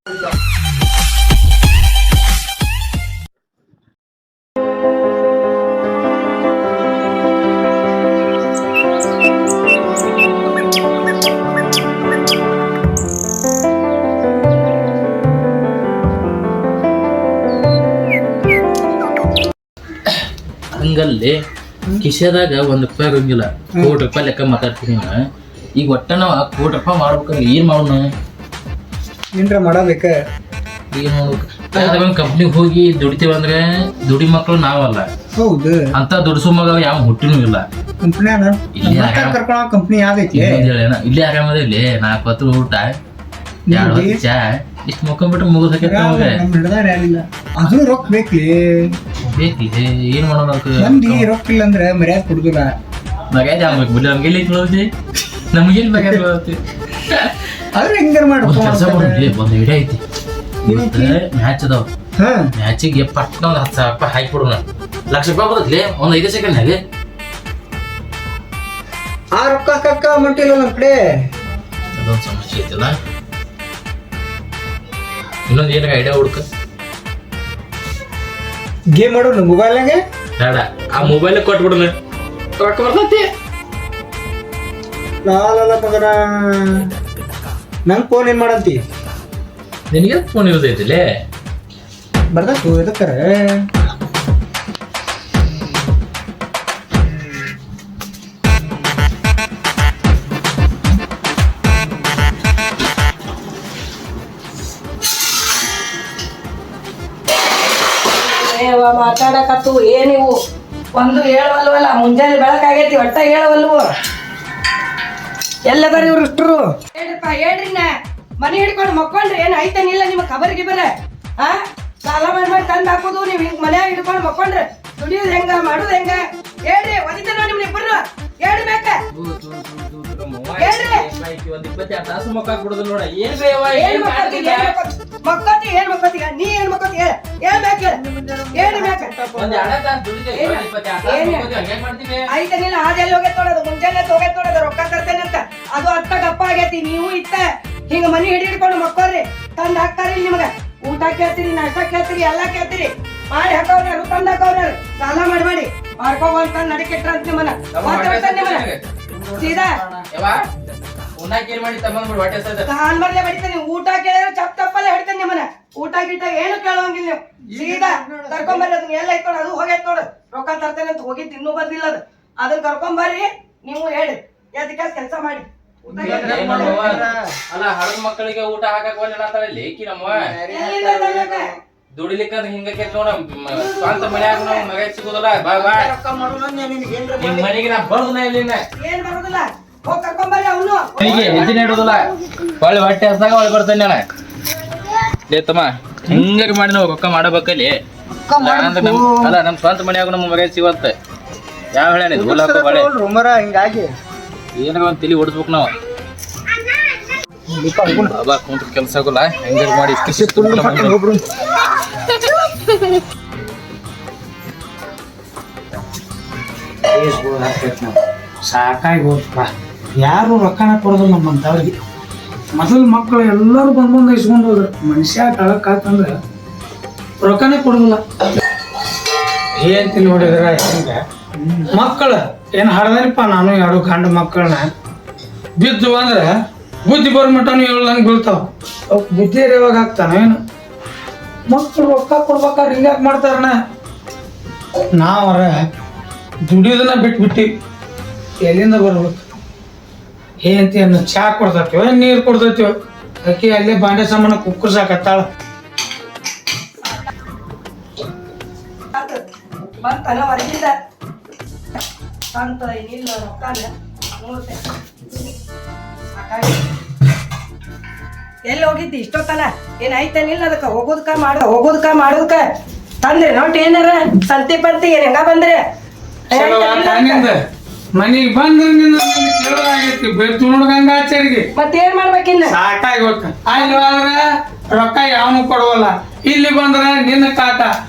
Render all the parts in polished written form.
ಹಂಗಲ್ಲಿ ಕಿಶೆದಾಗ ₹1 ಇರಂಗಿಲ್ಲ, ₹1,00,00,000 ಲೆಕ್ಕ ಮಾತಾಡ್ತೀನಿ. ಈಗ ಒಟ್ಟ ನಾವು ₹1,00,00,000 ಮಾಡ್ಬೇಕಂದ್ರೆ ಏನ್ ಮಾಡೋಣ? ಏನ್ರ ಮಾಡಬೇಕ. ಏನ್ ಮಾಡ್ಬೇಕು? ಕಂಪ್ನಿಗೆ ಹೋಗಿ ದುಡಿತೀವಿ ಅಂದ್ರೆ ದುಡಿ ಮಕ್ಕಳು ನಾವಲ್ಲ. ಹೌದು, ಅಂತ ದುಡಿಸೋ ಮಗ ಯಾವ ಹುಟ್ಟಿನೂ ಇಲ್ಲ. ಕಂಪ್ನಿಯಾಗ ಕಂಪ್ನಿ ಯಾವ್ದೈತಿ? ಇಲ್ಲಿ ಆರಾಮದ ಇಲ್ಲಿ 4 ಹೊತ್ತು ಊಟ, 2 ಹೊತ್ತು ಚಾ, ಇಷ್ಟು ಮುಖಂಬಿಟ್ರೆ ಮುಗಿದ ಅದು ರೊಕ್ಕ ಬೇಕ್ಲಿ. ಏನ್ ಮಾಡೋಣ? ಮಂದಿ ರೊಕ್ಕ ಇಲ್ಲ ಅಂದ್ರೆ ಮರ್ಯಾದೆ ಕೊಡುದಿಲ್ಲ. ಮರ್ಯಾದೆ ಆಗ್ಬೇಕು ಬಿಡಿ. ನಮ್ಗೆ ಎಲ್ಲಿ ಕೇಳೋತಿ? ನಮ್ಗೆಲ್ಲಿ ಮರ್ಯಾದೆ ಕೇಳೋತಿ? ಆದ್ರೆ ಹೆಂಗಾರ ಮಾಡ್ಬೇಕು. ಒಂದು ವಿಡಿಯೋ ಐತಿ, ಮ್ಯಾಚ್ ಅದಾವ. ಮ್ಯಾಚಿಗೆ ಪಟ್ನ ಒಂದು ₹10,000 ಹಾಕಿಬಿಡೋಣ. ₹1,00,000 ಬರ್ತೈತಿ ಒಂದು 5 ಸೆಕೆಂಡ್ನಾಗೆ. ಆ ರೊಕ್ಕ ಕಕ್ಕ ಮಟ್ಟಿಲ್ಲ ನಮ್ಮ ಕಡೆ. ಅದೊಂದು ಸಮಸ್ಯೆ ಐತಲ್ಲ. ಇನ್ನೊಂದು ಏನಾಗ ಐಡಿಯಾ ಹುಡುಕ. ಗೇಮ್ ಮಾಡೋಣ ಮೊಬೈಲ್ನಾಗೆ. ಬೇಡ, ಆ ಮೊಬೈಲ್ ಕೊಟ್ಬಿಡೋಣ, ರೊಕ್ಕ ಬರ್ತೈತಿ. ಮಗನ ನಂಗೆ ಫೋನ್ ಏನ್ ಮಾಡಂತಿ? ನಿನಗೆ ಫೋನ್ ಇರೋದೈತಿಲೇ ಬರ್ದತ್ತು ಎದಕ್ಕಾರ? ಮಾತಾಡಕತ್ತು ಏನಿವು ಒಂದು ಹೇಳವಲ್ವಲ್ಲ. ಮುಂಜಾನೆ ಬೆಳಕಾಗೈತಿ, ಒಟ್ಟ ಹೇಳವಲ್ವು. ಎಲ್ಲದಾರ ಇವ್ರು ಇಷ್ಟರು? ಹೇಳ್ರಿಪ್ಪ, ಹೇಳ್ರಿ. ಮನೆ ಹಿಡ್ಕೊಂಡು ಮಕ್ಕೊಂಡ್ರಿ ಏನ್ ಐತನಿಲ್ಲ ನಿಮ್ಮ ಖಬರ್ಗೆ ಬರ? ಸಾಲ ಮಾಡಿ ತಂದು ಹಾಕೋದು ನೀವು ಹಿಂಗ್ ಮನ್ಯಾಗ ಹಿಡ್ಕೊಂಡು ಮಕ್ಕೊಂಡ್ರೆ ದುಡಿಯೋದು ಹೆಂಗ ಮಾಡೋದು ಹೆಂಗ? ಹೇಳ್ರಿ, ಒದಿತ ನೋಡಿ ನಿಮ್ನ ಇಬ್ಬರು ಹೇಳ್ಬೇಕ. ಮಕ್ಕತಿ ಏನ್ ಮಕ್ಕತಿ? ನೀ ಏನ್ ಮಕ್ಕತಿ? ಹೇಳ್ಬೇಕ, ಐತನಿಲ್ಲ. ಅದೆಲ್ಲ ಹೋಗೈತ್ ನೋಡೋದು, ಮುಂಜಾನೆ ಹೋಗೈತ್ ನೋಡೋದು, ರೊಕ್ಕ ತರ್ತೇನೆ ಅಂತ. ಅದು ಅರ್ಥ ಗಪ್ಪ ಆಗೈತಿ. ನೀವು ಇತ್ತ ಹಿಂಗ ಮನಿ ಹಿಡ್ಕೊಂಡು ಮಕ್ಕೋರಿ ತಂದ್ ಹಾಕ್ತಾರಿ. ನಿಮ್ಗ ಊಟ ಕೇಳ್ತೀರಿ, ನಾಷ್ಟ ಕೇಳ್ತೀರಿ, ಎಲ್ಲಾ ಕೇಳ್ತೀರಿ. ಮಾಡಿ ಹಾಕೋರು ತಂದ್ ಹಾಕೋರು ಸಾಲ ಮಾಡಿ ಮಾಡ್ಕೋಬಂತ ನಡಿಕೆಟ್ರ ಅಂತ ನಿಮ್ಮನ್ನ ಸೀದಾ ಕಾಲ್ ಬರ್ಲೆ ಬಡಿತಾನೆ. ಊಟ ಕೇಳಿದ್ರೆ ಚಪ್ ತಪ್ಪಲ್ಲೇ ಹೊಡಿತಾನೆ ನಿಮ್ಮನ್ನ. ಊಟ ಗೀಟ ಏನು ಕೇಳೋಂಗಿಲ್ಲ ನೀವು. ಸೀದಾ ಕರ್ಕೊಂಬರ್ರಿ. ಅದನ್ನ ಎಲ್ಲ ಐತ್ ನೋಡು, ಅದು ಹೋಗೈತ್ ನೋಡು. ರೊಕ್ಕ ತರ್ತೇನೆ ಅಂತ ಹೋಗಿದ್ದು ಇನ್ನೂ ಬಂದಿಲ್ಲ. ಅದು ಅದನ್ನ ಕರ್ಕೊಂಬರ್ರಿ. ನೀವು ಹೇಳಿ ಎದಕ್ಕೆ ಕೆಲಸ ಮಾಡಿ. ಅಲ್ಲ, ಹಳದ ಮಕ್ಕಳಿಗೆ ಊಟ ಹಾಕಕ್ ಲೇಕಿ ನಮ್ಮ ದುಡಿಲಿಕ್ಕಂದ್ರೆ ಹಿಂಗಕ್ಕೆ ನೋಡ. ಸ್ವಂತ ಮನ್ಯಾಗ ನಾವು ಮಗ ಸಿಗೋದಲ್ಲ. ಬಾ ಬಾ ನಿಮ್ ಮನೆಗೆ ನಾ ಬರೋದಿಲ್ಲ. ಇಲ್ಲಿನ ಏನ್ ಬರೋದಿಲ್ಲ, ಹೋಗಿ ಕರ್ಕೊಂಬರ್ರಿ. ಅವನು ಹೆಜ್ಜೆ ಇಡೋದಿಲ್ಲ. ಒಳ್ಳೆ ಹೊಟ್ಟೆ ಹಸ್ದಾಗ ಒಳ್ಳೆ ಬರ್ತೇನೆ ನಾನು. ತಮ್ಮ ಹಿಂಗಾಗಿ ಮಾಡಿ ನಾವು ರೊಕ್ಕ ಮಾಡಬೇಕಲ್ಲಿ. ಅಲ್ಲ, ನಮ್ ಸ್ವಂತ ಮನ್ಯಾಗ ನಮ್ಮ ಮಗ ಸಿಗತ್ತ. ಯಾವ ಹೇಳ ಹಿಂಗಾಗಿ ಏನಾರ ಒಂದ್ ತಲಿ ಓಡಿಸ್ಬೇಕು ನಾವು. ಕುಂತ ಕೆಲ್ಸ ಆಗೋಲ್ಲ. ಹೆಂಗಾರ ಮಾಡಿ ಸಾಕಾಗಿ ಹೋಗ್ತಪ್ಪ. ಯಾರು ರೊಕ್ಕನ ಕೊಡೋದಿಲ್ಲ ನಮ್ಮಂತವ್ರಿಗೆ. ಮೊದಲು ಮಕ್ಕಳು ಎಲ್ಲರೂ ಬಂದು ಇಸ್ಕೊಂಡು ಹೋದ್ರು. ಮನುಷ್ಯ ತಳಕಾತಂದ್ರೆ ರೊಕ್ಕನೇ ಕೊಡೋದಿಲ್ಲ. ಏನ್ ನೋಡಿದ್ರ ಹಿಂಗ ಮಕ್ಕಳು ಏನ್ ಹರದರಿಪ್ಪ. ನಾನು 2 ಗಂಡು ಮಕ್ಕಳನ್ನ ಬಿದ್ದು ಅಂದ್ರೆ ಬುದ್ಧಿ ಬರ್ಮಟನು ಹೇಳಂಗೆ ಬೀಳ್ತಾವ. ಬುದ್ಧಿ ಯಾವಾಗ ಆಗ್ತಾನ ಏನು? ಮಕ್ಕಳು ರೊಕ್ಕ ಕೊಡ್ಬೇಕಾದ್ರೆ ಹಿಂಗ್ಯಾಕೆ ಮಾಡ್ತಾರಣ? ನಾವರ ದುಡಿಯೋದನ್ನ ಬಿಟ್ಬಿಟ್ಟಿ ಎಲ್ಲಿಂದ ಬರ್ಬೇಕು? ಏನಂತ ಚಾ ಕೊಡ್ತೈತಿವ, ನೀರು ಕೊಡ್ತೈತಿವ? ಅಕ್ಕಿ ಅಲ್ಲೇ ಬಾಂಡೆ ಸಾಮಾನ ಕುಕ್ಕರ್ಸಾಕತ್ತಾಳ. ಬಂತನ ಹೊರಗಿಂದ ಅಂತ ಏನಿಲ್ಲ ರೊಕ್ಕನ ನೋಡ್ತೆ. ಎಲ್ಲಿ ಹೋಗಿದ್ದಿ ಇಷ್ಟೊತ್ತನ? ಏನ್ ಐತೇನಿಲ್ಲ ಅದಕ್ಕ ಹೋಗೋದಕ್ಕ ಮಾಡೋದಕ್ಕ ತಂದ್ರಿ ನೋಟ್ ಏನಾರ ಸಂತಿ ಪಂತಿ ಏನ್ ಹೆಂಗ ಬಂದ್ರಿ? ಮನಿಗೆ ಬಂದ್ರೆ ಕೇಳೋದಾಗೈತಿ. ಬೆರ್ತು ನೋಡ್ದಂಗ ಆಚಾರಿಗೆ ಮತ್ತೇನ್ ಮಾಡ್ಬೇಕಿನ್ನ? ಸಾಕಾಗಿ ಹೋಗ್ತ. ಅಲ್ಲಾದ್ರೆ ರೊಕ್ಕ ಯಾವನು ಕೊಡವಲ್ಲ. ಇಲ್ಲಿ ಬಂದ್ರೆ ನಿನ್ನ ಕಾಟ.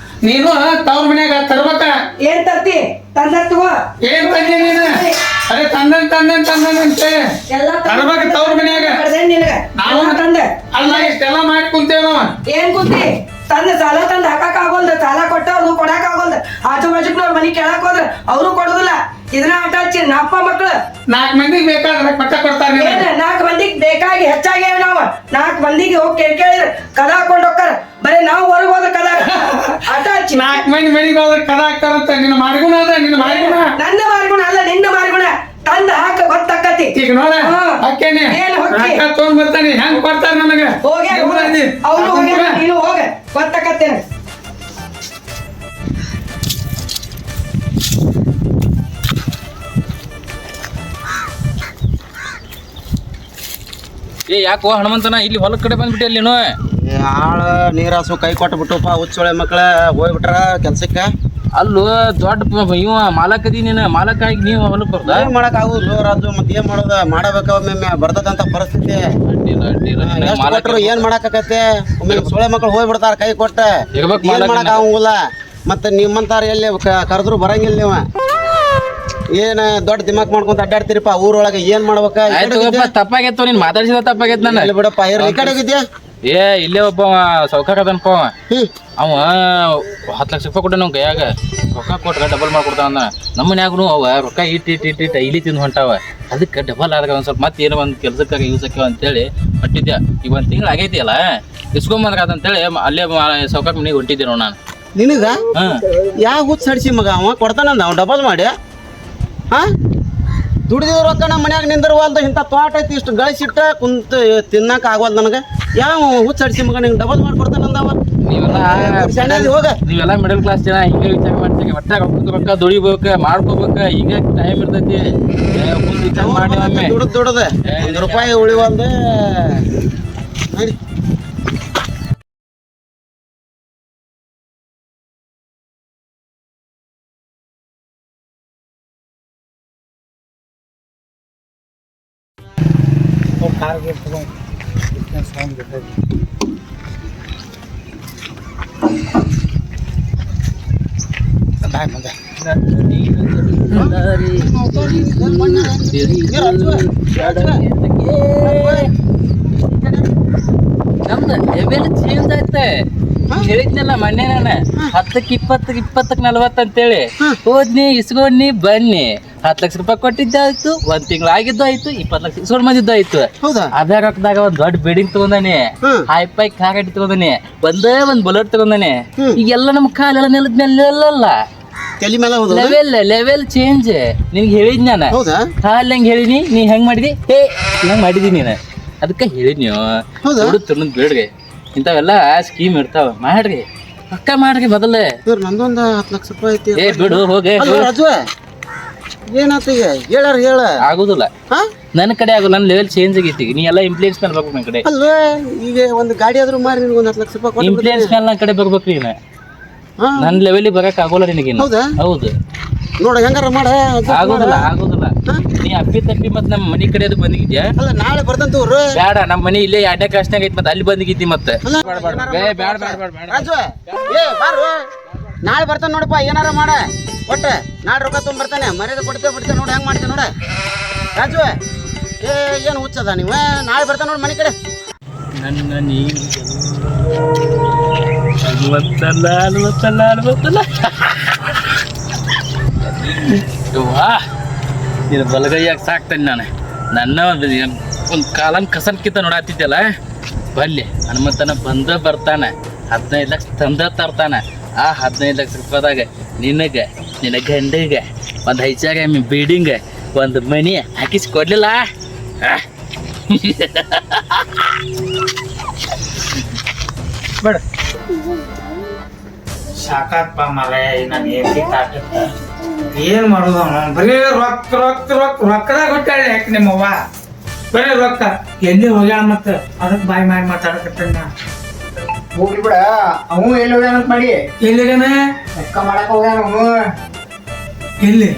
ನೀನು ತವ್ರ ಮನ್ಯಾಗ ತರ್ಬೇಕ. ಏನ್ ತರ್ತಿ? ತಂದ ತಗೋ. ಏನ್ ಬಂದಿ ನೀನು? ಅದೇ ತಂದಂತೆ ಎಲ್ಲ ತರ್ಬೇಕು ತವ್ರ ಮನ್ಯಾಗ. ನಾವು ತಂದೆ ಅಲ್ಲ ಇಷ್ಟೆಲ್ಲ ಮಾಡಿ ಕುಂತೇವ ನಾವ. ಏನ್ ಕುಂತಿ ತಂದ ಸಾಲ ತಂದ್ ಹಾಕಕ್ ಆಗೋಲ್ದ, ಸಾಲ ಕೊಟ್ಟವ್ರು ಕೊಡಾಕ್ ಆಗೋಲ್ದ, ಆಜು ಬಾಜುಕ್ನವ್ರ ಮನಿ ಕೇಳಕ್ ಹೋದ್ರ ಅವ್ರು ಕೊಡುದಿಲ್ಲ. ಇದನ್ನ ಆಟ ಹಚ್ಚಿ ನಪ್ಪ ಮಕ್ಳು 4 ಮಂದಿಗೆ ಬೇಕಾದ್ರೆ ಪಟ್ಟ ಕೊಡ್ತಾರ. ಏನ್ 4 ಮಂದಿಗೆ ಬೇಕಾಗಿ ಹೆಚ್ಚಾಗ್ಯಾವ ನಾವ್. 4 ಮಂದಿಗೆ ಹೋಗಿ ಕೇಳಿದ್ರ ಕದ ಹಾಕೊಂಡ್ ಹೋಗ್ತಾರ. ಬರೀ ನಾವು ಹೊರಗ್ ಹೋದ್ರ ಕದ ಆಟ ಹಚ್ಚಿ 4 ಮಂದಿ ಮನೆಗೆ ಹೋದ್ರೆ ಕದ ಹಾಕ್ತಾರಂತ. ನಿನ್ನ ಮಾರ್ಗುಣ ಅದ, ನಿನ್ನ ಮಾರ್ಗುಣ. ನನ್ನ ಮಾರ್ಗುಣ ಅಲ್ಲ, ನಿನ್ನ ಮಾರ್ಗುಣ. ತಂದ ಹಾಕ ಗೊತ್ತಾಕತಿ. ಈಗ ನೋಡ ಅಕ್ಕೇನೆ ರೊಕ್ಕ ತಗೊಂಡ್ ಬರ್ತಾನೆ. ಹೆಂಗ್ ಕೊಡ್ತಾರ ನನಗ? ಹೋಗ್ಯಾರ ಅವ್ರು ಹೋಗ್ಯಾರ, ನೀನು ಹೋಗ ಗೊತ್ತಾಕತ್ತೇನ. ಯಾಕೋ ಹನುಮಂತನ ಇಲ್ಲಿ ಹೊಲದ ಕಡೆ ಬಂದ್ಬಿಟ್ಟೆ ಅಲ್ಲಿ ನೀನು? ಆಳ ನೀರಾಸು ಕೈ ಕೊಟ್ಟು ಬಿಟ್ಟುಪ್ಪ. ಹುಚ್ಚೊಳೆ ಮಕ್ಳ ಹೋಗ್ಬಿಟ್ರ ಕೆಲ್ಸಕ್ಕ. ಅಲ್ಲೂ ದೊಡ್ಡ ಇವ ಮಾಲಕದಿ ನೀನು, ಮಾಲಕಾಗಿ ನೀವು ಹೊಲಕ್ಕೆ ಬರ್ದ? ಏನ್ ಮಾಡಕ್ ಆಗುದು ರಾಜು, ಮತ್ತೆ ಏನ್ ಮಾಡೋದ? ಮಾಡಬೇಕ ಒಮ್ಮೆ ಬರ್ತದಂತ ಪರಿಸ್ಥಿತಿ. ಎಷ್ಟ್ ಕೊಟ್ರು ಏನ್ ಮಾಡಾಕತ್ತೆ? ಒಮ್ಮೆ ಸೊಳೆ ಮಕ್ಳು ಹೋಗ್ಬಿಡ್ತಾರ ಕೈ ಕೊಟ್ಟ. ಏನ್ ಮಾಡಕ್ ಆಗಂಗಿಲ್ಲ. ಮತ್ತೆ ನಿಮ್ಮಂತಾರ ಎಲ್ಲಿ ಕರೆದ್ರು ಬರಂಗಿಲ್ಲ ನೀವ. ಏನ್ ದೊಡ್ಡ ದಿಮಾಕ್ ಮಾಡ್ಕೊಂತ ಅಡ್ಡಾಡ್ತೀರಿಪ್ಪ ಊರೊಳಗೆ. ಏನ್ ಮಾಡ್ಬೇಕ? ತಪ್ಪಾಗೈತು, ನೀನ್ ಮಾತಾಡಿಸಿದ ತಪ್ಪಾಗೈತ್ ನಾನು. ಅಲ್ಲಿ ಬಿಡಪ್ಪ. ಈ ಕಡೆ ಹೋಗಿದ್ಯಾ? ಇಲ್ಲೇ ಒಬ್ಬ ಸೌಕಾಕ ಅದನಪ್ಪ. ಅವ 10 ಲಕ್ಷ ರೂಪಾಯಿ ಕೊಟ್ಟ ನಮ್ ಕೈಯಾಗ. ರೊಕ್ಕ ಕೊಟ್ಟ ಡಬಲ್ ಮಾಡ್ಕೊಡ್ತಾವ ಅಂದ. ನಮ್ಮ ಮನ್ಯಾಗನು ಅವ ರೊಕ್ಕ ಇಟ್ಟು ಇಲ್ಲಿ ತಿಂದು ಹೊಂಟಾವ. ಅದಕ್ಕೆ ಡಬಲ್ ಆದಾಗ ಒಂದ್ ಸ್ವಲ್ಪ ಮತ್ತೆ ಏನೋ ಒಂದ್ ಕೆಲ್ಸಕ್ಕಾಗ ಯೂಸ್ ಆಕ್ಯವ ಅಂತೇಳಿ ಹೊಟ್ಟಿದ್ದೆ. ಈಗ 1 ತಿಂಗಳು ಆಗೈತಿ ಅಲ್ಲ, ಇಸ್ಕೊಂಬಂದ್ರ ಅಂತೇಳಿ ಅಲ್ಲೇ ಸೌಕಾಕ ಮನೆಗೆ ಹೊಂಟಿದ್ದೆ ನೋಡ್ ನಾನು. ನಿನಗ ಯಾವ ಹುಚ್ಚ ಸಡಿಸಿ ಮಗ ಅವ ಕೊಡ್ತಾನಂದ ಅವ ಡಬಲ್ ಮಾಡಿ. ಹಾ ದುಡಿದ ರೊಕ್ಕ ನಮ್ಮ ಮನ್ಯಾಗ ನಿಂದಿರುವಲ್ದು. ಇಂಥ ತೋಟ ಐತಿ, ಇಷ್ಟು ಗಳಿಸಿಟ್ಟ ಕುಂತ ತಿನ್ನಕ ಆಗವಲ್ದು ನನಗೆ. ಯಾವ ಹುಚ್ಚ ಸಡಿಸಿ ಮಗ ನಿಂಗೆ ಡಬಲ್ ಮಾಡಿ ಕೊಡ್ತಾನಂದವ. ನೀವೆಲ್ಲ ಮಿಡಲ್ ಕ್ಲಾಸ್ ಜನ ಹಿಂಗೆ ವಿಚಾರ ಮಾಡ್ತೀವಿ. ಒಟ್ಟ ರೊಕ್ಕ ದುಡಿಬೇಕು, ಮಾಡ್ಕೋಬೇಕು. ಈಗ ಟೈಮ್ ಇರ್ತೈತಿ. ವಿಚಾರ ಮಾಡಿ ದುಡದ 1 ರೂಪಾಯಿ ಉಳಿವಲ್ದು ನೋಡಿ. ನಮ್ದು ಲೆವೆಲ್ ಚೇಂಜ್ ಆಯ್ತೆ. ಹೇಳಿದ್ನಲ್ಲ ಮೊನ್ನೆ ನಾನು 10ಕ್ಕೆ 20ಕ್ಕೆ 20ಕ್ಕೆ 40 ಅಂತೇಳಿ. ಹೋದ್ನಿ, ಇಸ್ಕೊಂಡ್ನಿ, ಬನ್ನಿ. 10 ಲಕ್ಷ ರೂಪಾಯಿ ಕೊಟ್ಟಿದ್ದಾಯ್ತು, 1 ತಿಂಗಳು ಆಗಿದ್ದು ಆಯ್ತು, 20 ಲಕ್ಷ ಇಸ್ಕೊಂಡ್ ಬಂದಿದ್ದು ಆಯ್ತು. ಅದೇ ರೊಕ್ಕದಾಗ ಒಂದ್ ದೊಡ್ಡ ಬಿಲ್ಡಿಂಗ್ ತಗೊಂಡಾನೆ, ಹೈ-ಫೈ ಕಾರ್ ಗಾಡಿ ತಗೊಂಡಾನೆ, ಒಂದ್ ಬುಲೆಟ್ ತಗೊಂಡಾನೆ. ಈಗೆಲ್ಲ ನಮ್ ಕಾಲೆಲ್ಲ ನೆಲದ ಮೇಲೆ ಲೆವೆಲ್ ಚೇಂಜ್. ನಿನ್ಗೆ ಹೇಳಿದ್ ನಾನು ಕಾಲ್ ಹೆಂಗ್ ಹೇಳಿನಿ, ನೀ ಹೆಂಗ್ ಮಾಡಿದಿ, ನಂಗ್ ಮಾಡಿದಿ ನೀನು. ಅದಕ್ಕೆ ಹೇಳಿದ್ ನೀವು ತಿನ್ನೋದ್ ಬೇಡ್ರಿ. ಇಂಥವೆಲ್ಲ ಸ್ಕೀಮ್ ಇರ್ತಾವ, ಮಾಡ್ರಿ ಪಕ್ಕ ಮಾಡ್ರಿ. ಬದಲೇ ನಂದೊಂದು 10 ಲಕ್ಷ ರೂಪಾಯಿ ಐತಿ. ಬಿಡು ಹೋಗಿ. ಏನಾತ ಈಗ ಹೇಳ ಆಗುದಿಲ್ಲ, ನನ್ನ ಕಡೆ ಆಗುಲ್ಲ. ನನ್ನ ಲೆವೆಲ್ ಚೇಂಜ್ ಆಗೈತಿ. ನೀ ಎಲ್ಲ ಇಂಪ್ಲೂಯೆನ್ಸ್ ಮೇಲೆ ಬರ್ಬೇಕು ನನ್ನ ಕಡೆ. ಅಲ್ವಾ ಈಗ ಒಂದು ಗಾಡಿ ಆದ್ರೂ ಮಾರಿ ನಿನ್ಗೆ 10 ಲಕ್ಷ ರೂಪಾಯಿ ಇಂಪ್ಲೂಯೆನ್ಸ್ ಮೇಲೆ ನನ್ನ ಕಡೆ ಬರ್ಬೇಕು ನೀನು. ನನ್ನ ಲೆವೆಲಿಗೆ ಬರಕ್ ಆಗೋಲ್ಲ ನಿನಗೆ. ಹೌದು ನೋಡ ಹೆಂಗಾರ ಮಾಡ. ಆಗುದಿಲ್ಲ. ನೀ ಅಪ್ಪಿ ತಪ್ಪಿ ಮತ್ ನಮ್ಮ ಮನಿ ಕಡೆ ಅದು ಬಂದಿದ್ಯಾ? ಅಲ್ಲ ನಾಳೆ ಬರ್ದಂತವ್ರು. ಬೇಡ, ನಮ್ಮ ಮನಿ ಇಲ್ಲೇ 2ನೇ ಕ್ಲಾಸ್ನಾಗ ಐತಿ, ಮತ್ತೆ ಅಲ್ಲಿ ಬಂದಿದ್ದಿ. ಮತ್ತೆ ರಾಜು ನಾಳೆ ಬರ್ತಾನೆ ನೋಡಪ್ಪ. ಏನಾರ ಮಾಡ ಒಟ್ಟ ನಾಳೆ ರೊಕ್ಕ ತುಂಬ ಬರ್ತಾನೆ. ಮರ್ಯಾದೆ ಬಿಡ್ತೇವೆ ನೋಡಿ ಹೆಂಗ್ ಮಾಡ್ತೇವೆ ನೋಡ. ರಾಜು ಏನು ಹುಚ್ಚದ ನೀವು? ನಾಳೆ ಬರ್ತಾನೆ ನೋಡಿ ಮನೆ ಕಡೆ. ನನ್ನ ನೀನು ಬಲಗೈಯಾಗ ಸಾಕ್ತೇನೆ ನಾನು. ನನ್ನ ಒಂದು ಕಾಲನ್ ಕಸನ್ಕಿಂತ ನೋಡಾತಿದ್ದಲ್ಲ. ಬಲ್ಲಿ ಹನುಮಂತನ ಬರ್ತಾನ, 15 ಲಕ್ಷ ತಂದ ತರ್ತಾನ. ಆ 15 ಲಕ್ಷ ರೂಪಾಯಿದಾಗ ನಿನಗೆ, ನಿನ್ನ ಗಂಡಿಗೆ ಒಂದು ಹೆಚ್ಚಾಗ ಬಿಲ್ಡಿಂಗ್, ಒಂದು ಮನಿ ಹಾಕಿಸಿ ಕೊಡ್ಲಿಲ್ಲ? ಬೇಡ ಸಾಕಪ್ಪ ಮರ. ನಾನು ಏನ್ ಮಾಡೋದು? ಬರೀ ರೊಕ್ಕದಾಗ ಹೊಟ್ಟಾಳೆ ಯಾಕೆ ನಿಮ್ಮವ್ವ? ಬರೀ ರೊಕ್ಕ ಎಲ್ಲಿ ಹೋಗ್ಯಾಳ? ಮತ್ತ ಅದಕ್ಕೆ ಬಾಯಿ ಮಾಡಿ ಮಾತಾಡಕತ್ತ. ಹೋಗ್ಲಿ ಬಿಡ, ಅವು ಎಲ್ಲಿ ಹೋಗ್ಯಾನ ಮಾಡಿ. ಎಲ್ಲಿಗನ ರೊಕ್ಕ ಮಾಡಕ್ ಹೋಗ್ಯಾನ ಅವನು. ಎಲ್ಲಿ?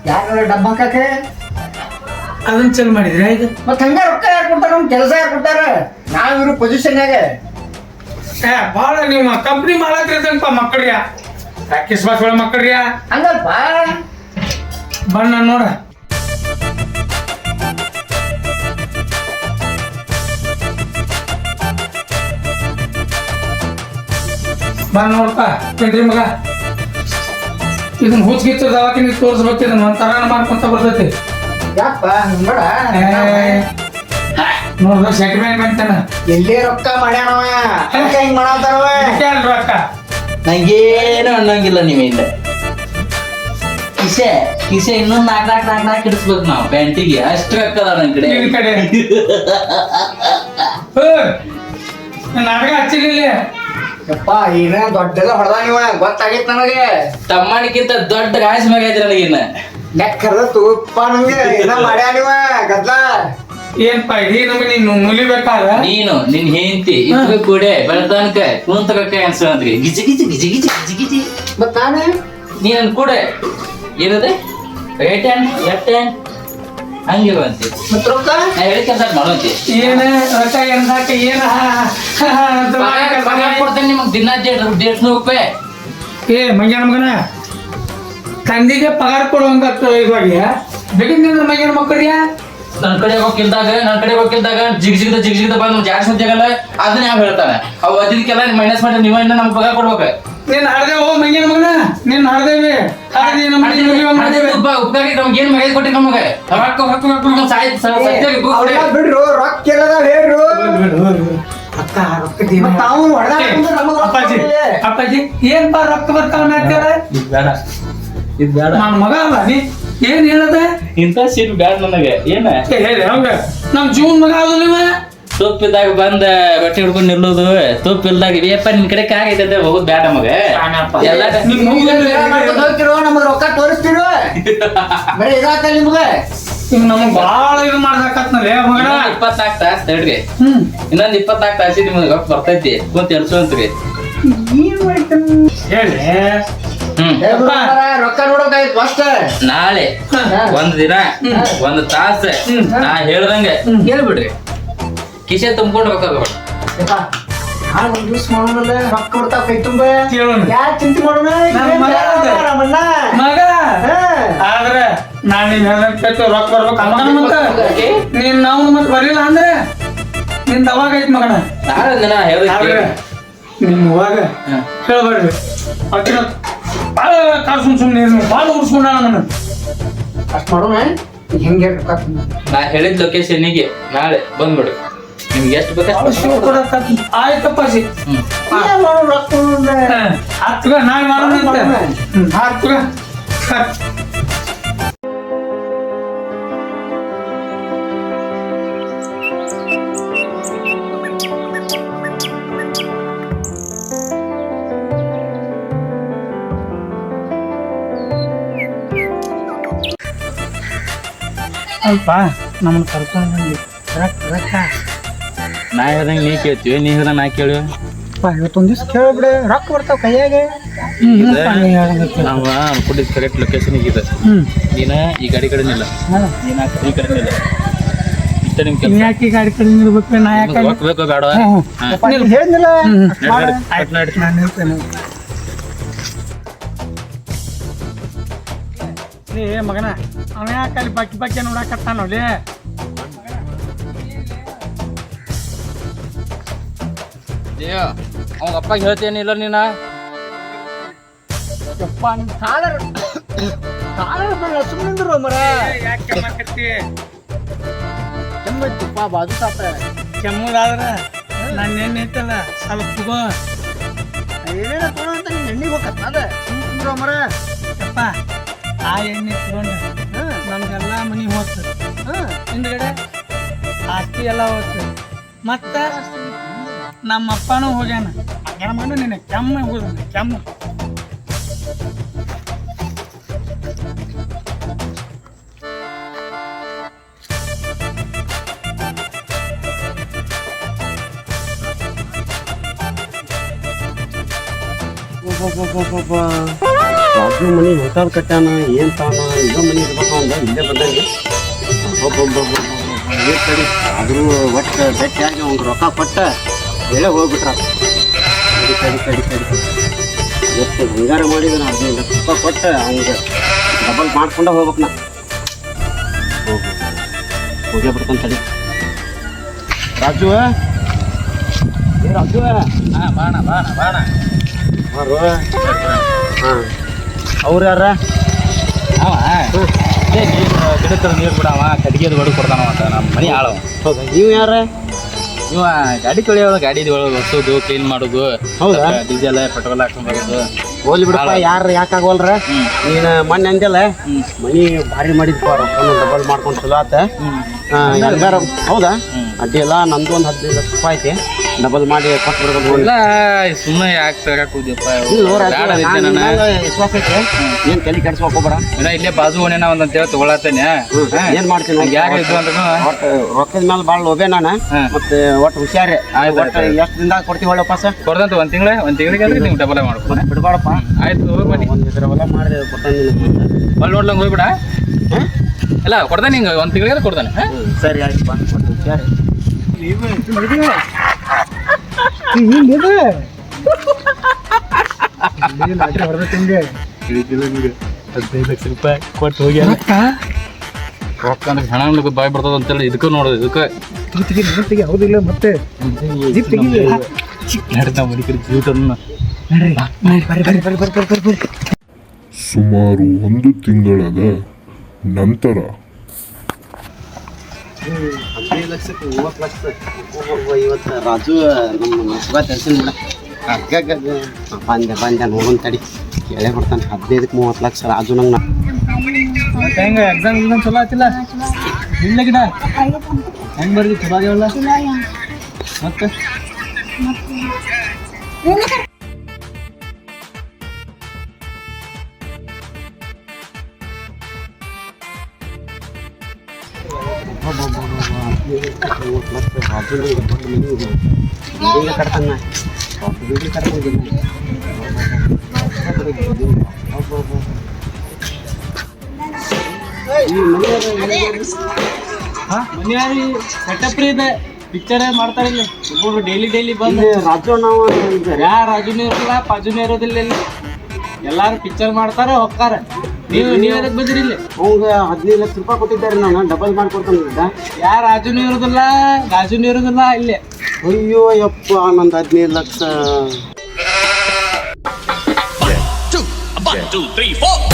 ಯಾರ ಡಬ್ಬ ಹಾಕಕ್ಕೆ ಅದನ್ನ ಚಲ್ ಮಾಡಿದ್ರೆ ಈಗ ಮತ್ತ ಹಂಗ ರೊಕ್ಕ ಯಾರು ಕೊಡ್ತಾರ? ನಮ್ ಕೆಲಸ ಯಾರು ಕೊಡ್ತಾರ? ನಾವಿರೋ ಪೊಸಿಷನ್ಯಾಗ ಬಾಳ ನೀವು ಕಂಪ್ನಿ ಮಾಡಕ್ರಿದಪ್ಪ ಮಕ್ಕಳ್ರಿಯ. ರಾಕೇಶ್ ಬಾಸ್ ಒಳ ಮಕ್ಕಳ್ರಿಯ ಹಂಗಲ್ಪ ಬಣ್ಣ ನೋಡ. ಬಂದ್ ನೋಡಪ್ಪ ಬಿಡ್ರಿ ಮಗ ಇದನ್ನ ಹುಚ್ಚಿಗಿಚ್ಚ ದವಾಖಾನೆ ತೋರಿಸ್ಬೇಕು ಇದನ್ನ ಒಂಥರ ಮಾಡ್ಕೊಂತ ಬರ್ತೈತಿ ಯಾಕಪ್ಪ ನೋಡ ನೋಡ್ದ ಸೆಟ್ಲ್ಮೆಂಟ್ ಮಾಡ್ತಾನ ಎಲ್ಲೇ ರೊಕ್ಕ ಮಾಡ್ಯಾನವ ಹಿಂಗ್ ಮಾಡತ್ತಾರವ ರೊಕ್ಕ ನಂಗೇನು ಅನ್ನಂಗಿಲ್ಲ ನೀವಿಂದ ಕಿಸೆ ಇನ್ನೊಂದ್ ನಾಲ್ಕು ಇಡಿಸ್ಬೇಕು ನಾವು ಪ್ಯಾಂಟಿಗೆ ಅಷ್ಟು ರೊಕ್ಕದ ನನ್ ಕಡೆ ನಿನ್ ಕಡೆ ನಾಟಕ ಹಚ್ಚಿರ್ಲಿಲ್ಲ ಯಪ್ಪ ಏನ ದೊಡ್ಡದ ಹೊಡೆದ ನೀವ ಗೊತ್ತಾಗೈತ್ ನನಗೆ ತಮ್ಮನಿಕ್ಕಿಂತ ದೊಡ್ಡ ಗಾಯಸ್ ಮ್ಯಾಗೈತಿ ನನಗಿನ್ನ ಲೆಕ್ಕದ ತೂಪ್ಪ ನಂಗೆ ಏನ ಮಾಡ್ಯಾ ನೀವ ಗದ್ಲ ಏನ್ಪ ಇಡೀ ನಮಗೆ ನೀನು ನುಲಿಬೇಕಾದ್ರ ನೀನು ನಿನ್ ಹೆಂಡತಿ ಇಬ್ರು ಕೂಡ ಬೆಳ್ದನ್ಕ ಕುಂತಕ ಅನ್ಸಂದ್ರಿ ಗಿಜಿ ಗಿಜಿ ಗಿಜಿ ಗಿಜಿ ಗಿಜಿ ಗಿಜಿ ಮತ್ ನಾನು ನೀನ್ ಕೂಡ ಏನದೆ ರೈಟ್ ಹ್ಯಾಂಡ್ ಲೆಫ್ಟ್ ಹ್ಯಾಂಡ್ ಹಂಗಿರುವಂತೆ ಮತ್ ರೊಕ್ಕ ನಾ ಹೇಳಿ ಕೆಲಸ ಮಾಡುವಂತೆ ಏನ ರೊಕ್ಕ ಎಂದಾಕ ಏನ ಕೊಡ್ತೇನೆ ನಿಮಗ್ ದಿನ 150 ರೂಪಾಯಿ ಏ ಮಂಗ್ಯಾನ ಮಗನ ತಂದಿಗೆ ಪಗಾರ ಕೊಡುವಂಗ ಇವಾಗ ಬೇಕಿಂದ ಮಂಗ್ಯಾನ ಮಕ್ಕಳಿಗೆ ನನ್ ಕಡೆ ಹೋಗಿಲ್ದಾಗ ಜಿಗ್ಜಿಗದ ಬಂದು ಜಾಸ್ತಿ ಸಂಜೆಗಲ್ಲ ಅದನ್ನ ಯಾವ ಹೇಳ್ತಾನೆ ಅವ್ ಅದಕ್ಕೆಲ್ಲ ಮೈನಸ್ ಮಾಡಿ ನೀವ ಇನ್ನ ನಮ್ಗೆ ಪಗಾರ ಕೊಡ್ಬೇಕು ನೀನ್ ಹಾಡ್ದೆ ಓ ಮಂಗ್ಯಾನ ಮಗನ ನೀನ್ ಹಾಡ್ದೇವಿ ಹಾಡ್ದಿ ನಮ್ಮ ಉಪಕಾರ ನಮ್ಗೆ ಏನ್ ಮರ್ಯಾದೆ ಕೊಟ್ಟಿ ನಮಗೆ ಅವ್ರ ಬಿಡ್ರು ರೊಕ್ಕ ಎಲ್ಲದಾವ ಹೇಳ್ರು ಅಕ್ಕ ರೊಕ್ಕ ಮತ್ ತಾವು ಹೊಡೆದ ನಮಗ ಅಪ್ಪಾಜಿ ಅಪ್ಪಾಜಿ ಏನ್ ಬಾ ರೊಕ್ಕ ಬರ್ತಾವ ಇದು ಬೇಡ ನನ್ನ ಮಗ ಅಲ್ಲ ನೀ ಏನ್ ಹೇಳದ ಇಂಥ ಸೀಟ್ ಬ್ಯಾಡ ನನಗೆ ಏನ ಹೇಳಿ ಹಂಗ ನಮ್ ಜೀವನ್ ಮಗ ಅದು ನೀವ ತುಪ್ಪಿದಾಗ ಬಂದ ಬಟ್ಟೆ ಹಿಡ್ಕೊಂಡು ನಿಲ್ಲೋದು ತುಪ್ಪಿಲ್ದಾಗ ಏಪ್ಪ ನಿನ್ ಕಡೆ ಆಗೈತೆ ಹೋಗುದ್ ಬ್ಯಾಡ ನಮಗ ಎಲ್ಲ ಹೋಗ್ತಿರೋ ನಮಗ್ ರೊಕ್ಕ ತೋರಿಸ್ತಿರೋ ಬರೀ ಇದಾತ ನಿಮ್ಗ ಈಗ ನಮಗ್ ಬಾಳ ಇದು ಮಾಡ್ದಾಕತ್ನಲ್ಲ ಮಗನ 24 ತಾಸು ತಡ್ರಿ ಇನ್ನೊಂದ್ 24 ತಾಸಿ ನಿಮ್ಗೆ ರೊಕ್ಕ ಬರ್ತೈತಿ ಕುಂತ ಎಲ್ಸೋಂತ್ರಿ ಏನ್ ಮಾಡ್ತಾನ ಹೇಳಿ ರೊಕ್ಕ ನೋಡೋಕಾಯ್ತು ಫಸ್ಟ್ ನಾಳೆ ಒಂದ್ ದಿನ ಒಂದ್ ತಾಸ ನಾ ಹೇಳ್ದಂಗ ಹೇಳ್ಬಿಡ್ರಿ ಕಿಶೆ ತುಂಬ್ಕೊಂಡು ರೊಕ್ಕ ತಗೋಬೇಡ ನಾನು ಒಂದ್ ದಿವ್ಸ ಮಾಡೋಣಲ್ಲ ರೊಕ್ಕ ಕೊಡ್ತಾವ ಕೈ ತುಂಬ ಕೇಳೋಣ ಯಾಕೆ ಚಿಂತೆ ಮಾಡೋಣ ನನ್ ಮಗ ಅದ. ರಾಮಣ್ಣ ಮಗ ಆದ್ರ ನಾನ್ ನೀನ್ ಹೇಳ್ದಂಗ ರೊಕ್ಕ ಬರ್ಬೇಕು ಅಮ್ಮನ ನೀನ್ ನಾವು ಮತ್ ಬರ್ಲಿಲ್ಲ ಅಂದ್ರೆ ನಿನ್ ಅವಾಗ ಐತ್ ಮಗನ ನಾಳೆ ದಿನ ಆದ್ರೆ ಹೇಳ್ದೆ ನಿಮ್ ಅವಾಗ ಹೇಳ್ಬೇಡ್ರಿ ಅಕ್ಕಿನ ಬಾಳ ಕಾಸು ಸುಮ್ಮನೆ ಬಾಳ ಉರ್ಸ್ಕೊಂಡ ನನ್ನ ಅಷ್ಟ್ ಮಾಡೋಣ ಹೆಂಗೆ ರೊಕ್ಕ ನಾ ಹೇಳಿದ ಲೊಕೇಶನ್ನಿಗೆ ನಾಳೆ ಬಂದ್ಬಿಡು ನಿಮ್ಗೆ ಎಷ್ಟು ಬೇಕಾ ಆಯ್ತಪ್ಪಾಜಿ ಹತ್ತುಗ ನಾಳೆ ಮಾಡೋಣ ಹತ್ತುಗ ಅಲ್ಪ ನಮ್ಮನ್ನ ಕರ್ಕೊಂಡು ರೊಕ್ಕ ನಾ ಹೇಳ್ದಂಗೆ ನೀ ಕೇಳ್ತೀವಿ ನೀ ಹೇಳ್ದಂಗೆ ನಾ ಕೇಳು ಇವತ್ತೊಂದ್ ದಿವ್ಸ ಕೇಳ್ಬಿಡ ರೊಕ್ಕ ಬರ್ತಾವ ಕೈಯಾಗೆ ನಾವು ಕೊಟ್ಟಿದ್ದು ಕರೆಕ್ಟ್ ಲೊಕೇಶನ್ ಇದೆ ನೀನ ಈ ಗಾಡಿ ಕಡೆ ನಿಲ್ಲ ನೀನ ಈ ಕಡೆ ನಿಲ್ಲ ಇಷ್ಟ ನಿಮ್ ಕೆಲಸ ಯಾಕೆ ಗಾಡಿ ಕಡೆ ನಿಲ್ಬೇಕು ನಾ ಯಾಕೆ ರೊಕ್ಕ ಬೇಕೋ ಬೇಡ ಹೇಳಿದ್ನಿಲ್ಲ ನಾನು ಹೇಳ್ತೇನೆ ಏ ಮಗನ ಅವ ಯಾಕೆ ಅಲ್ಲಿ ಬಾಕಿ ನೋಡಾಕತ್ತಾನೋಲೆ ಅವಾಗ ಅಪ್ಪ ಹೇಳ್ತೇನಿಲ್ಲ ನೀನ ಸುಮ್ಮನಿಂದ್ರು ಮರ ಯಾಕೆ ಮಾರ್ಕತ್ತಿ ಕೆಮ್ಮೈತಪ್ಪ ಬಾಜು ಸಾತ ಕೆಮ್ಮುದಾದ್ರ ನಾನು ಏನ್ ಐತಲ್ಲ ಸ್ವಲ್ಪ ತಗೋ ಏನೇನ ತಗೊಳ ಅಂತ ನೀನ್ ಎಣ್ಣಿಗೆ ಹೋಗತ್ತ ಅದ ಸುಮ್ಮನಿಂದ್ರು ಮರ ಅಪ್ಪ ಆ ಎಣ್ಣೆ ತಗೊಂಡು ನಮ್ಗೆಲ್ಲ ಮನಿ ಹೋಗ್ತದೆ ಹಿಂದ್ಗಡೆ ಆಸ್ತಿ ಎಲ್ಲ ಹೋಗ್ತದೆ ಮತ್ತ ನಮ್ಮ ಅಪ್ಪನೂ ಹೋಗ್ಯಾನ ಹಂಗೇನ ಮಗನ ನಿನ್ನ ಕೆಮ್ಮ ಹೋಗುದ ಕೆಮ್ಮ ರಾಜು ಮನಿ ಹೊಸಾದ್ ಕಟ್ಟಾನ ಏನ್ ತಾನ ಈಗ ಮನಿ ಇರ್ಬೇಕು ಅಂದ ಇಲ್ಲೇ ಬಂದಂಗೆ ಕಡಿ ಆದ್ರೂ ಒಟ್ಟು ಗಟ್ಟಿಯಾಗಿ ಅವ್ನು ರೊಕ್ಕ ಕೊಟ್ಟ ಹೇಳೇ ಹೋಗ್ಬಿಟ್ರ ಕಡಿ ಎಷ್ಟು ಬಂಗಾರ ಮಾಡಿದ್ರೆ 15 ಲಕ್ಷ ರೂಪಾಯಿ ಕೊಟ್ಟ ಅವ್ನಿಗೆ ಡಬಲ್ ಮಾಡ್ಕೊಂಡ ಹೋಗ್ಬೇಕು ನಾ ಹೋಗೇ ಬಿಡ್ತಾನೆ ತಡಿ ರಾಜು ಬಾಣ ಅವರು ಅವ್ರು ಯಾರ ಅವ ಏ ಗಿಡಕ್ಕೆ ನೀರು ಬಿಡವ ಕಟ್ಟಿಗೆದು ಹೊಡೆದು ಕೊಡ್ತಾನ ಅಂತ ನಮ್ಮ ಮನೆ ಆಳವ. ಹೌದಾ ನೀವು ಯಾರ ಇವ ಗಾಡಿ ತೊಳೆಯೋದು ಗಾಡಿ ಒರೆಸೋದು ಕ್ಲೀನ್ ಮಾಡೋದು. ಹೌದಾ? ಡೀಸೆಲ್ ಪೆಟ್ರೋಲ್ ಹಾಕೊಂಡ್ ಬರೋದು. ಹೋಗ್ಲಿ ಬಿಡಪ್ಪ ಯಾರು ಯಾಕಾಗೋಲ್ರ ನೀನು ಮೊನ್ನೆ ಅಂದಿಲ್ಲ ಮನಿ ಭಾರಿ ಮಾಡಿದ್ಪ ರೊಕ್ಕನ ಡಬಲ್ ಮಾಡ್ಕೊಂಡು ಚಲೋ ಆತ ಹೆಂಗಾರ ಹೌದಾ ಅಡ್ಡಿ ಇಲ್ಲ ನಂದು ಒಂದು 15 ಲಕ್ಷ ರೂಪಾಯಿ ಐತಿ ಡಬಲ್ ಮಾಡಿ ಕೊಟ್ಟು ಬಿಡ್ಬೇಕು ಇಲ್ಲ ಸುಮ್ಮನೆ ಯಾಕೆ ತಗಕ್ ಹೋದ್ಯಪ್ಪ ವಿಶ್ವಾಸ ಐತಿ ಏನ್ ತಲೆ ಕೆಡ್ಸ್ಕೊಕ್ ಹೋಗ್ಬೇಡ ಇಲ್ಲೇ ಬಾಜು ಓನೇನ ಒಂದಂತೇಳಿ ತಗೊಳತ್ತೇನೆ. ಏನ್ ಮಾಡ್ತೀನಿ ಯಾಕೆ ಇದು ಅಂತ ಒಟ್ಟು ರೊಕ್ಕದ ಮೇಲೆ ಭಾಳ ಲೋಬೆ ನಾನು ಮತ್ತೆ ಒಟ್ಟು ಹುಷಾರಿ ಒಟ್ಟು ಎಷ್ಟು ದಿನದಾಗ ಕೊಡ್ತೀವಿ ಒಳ್ಳೆ ಪಾಸ ಕೊಡ್ದಂತ ಒಂದ್ ತಿಂಗಳಿಗೆ ಅಂದ್ರೆ ನೀವು ಡಬಲ್ ಮಾಡ್ಕೊಡ ಬಿಡ್ಬಾಡಪ್ಪ ಆಯ್ತು ಹೋಗ್ಬನ್ನಿ. ಒಂದು ಇದ್ರ ಹೊಲ ಮಾಡಿ ಕೊಡ್ತಾನೆ ಅಲ್ಲಿ ನೋಡ್ಲಂಗೆ ಹೋಗ್ಬಿಡ ಇಲ್ಲ ಕೊಡ್ತಾನೆ ಹಿಂಗೆ ಒಂದ್ ತಿಂಗಳಿಗೆ ಕೊಡ್ತಾನೆ. ಸರಿ ಆಯ್ತಪ್ಪ ಒಟ್ಟು ಹುಷಾರಿ ಕೊಟ್ಟು ಹೋಗಿ ರೊಕ್ಕ ಅಂದ್ರೆ ಹಣ ಬಾಯ್ ಬರ್ತದ ಅಂತೇಳಿ ಇದಕ್ಕೂ ನೋಡೋದು ಇದಕ್ಕೆ ಹೌದಿಲ್ಲ ಮತ್ತೆ ನಡ್ತಾ ಮಡಿಕರಿ ಜೀವಿತನ್ನ ಸುಮಾರು 1 ತಿಂಗಳದ ನಂತರ 15 ಲಕ್ಷಕ್ಕೆ 30 ಲಕ್ಷ ಇವತ್ತು ರಾಜು ನಮ್ಮ ಸುಗ ತಿಳಿಸಿನ ಬಿಡ ಬಂದೆ ನೋಡೋಣ ತಡಿ ಕೇಳೇ ಕೊಡ್ತಾನೆ 15ಕ್ಕೆ 30 ಲಕ್ಷ ರಾಜು ನಂಗೆ ಹೆಂಗ ಎಕ್ಸಾಮ್ ಚಲೋ ಆತಿಲ್ಲ ಇಲ್ಲ ಗಿಡ ಹೆಂಗ್ ಬರ್ದಿ ಚಲೋ ಆಗ್ಯಾವಲ್ಲ ಮತ್ತೆ ಕಟ್ತಾನ ಮನೆಯಾರಿ ಸೆಟಪ್ ರೀ ಇದೆ ಪಿಕ್ಚರ್ ಮಾಡ್ತಾರೆ ಇಲ್ಲಿ ಒಬ್ಬೊಬ್ರು ಡೈಲಿ ಬಂದು ರಾಜು ನಾವು ಯಾ ರಾಜುನೇ ಇರಲ್ಲ ಪಾಜುನೇ ಇರೋದಿಲ್ಲ ಇಲ್ಲಿ ಎಲ್ಲಾರು ಪಿಕ್ಚರ್ ಮಾಡ್ತಾರ ಹೋಗ್ತಾರ. ನೀವು ಎದಕ್ ಬಂದಿರಿ ಇಲ್ಲಿ? ಅವಂಗ 15 ಲಕ್ಷ ರೂಪಾಯಿ ಕೊಟ್ಟಿದ್ದಾರೆ ನಾನು ಡಬಲ್ ಮಾಡಿ ಕೊಡ್ತಾನೆ. ಯಾ ರಾಜುನೇ ಇರೋದಿಲ್ಲ ಗಾಜುನೇ ಇರೋದಿಲ್ಲ ಇಲ್ಲಿ. ಅಯ್ಯೋ ಯಪ್ಪ ನಂದು 15 ಲಕ್ಷ. 1 2 3 4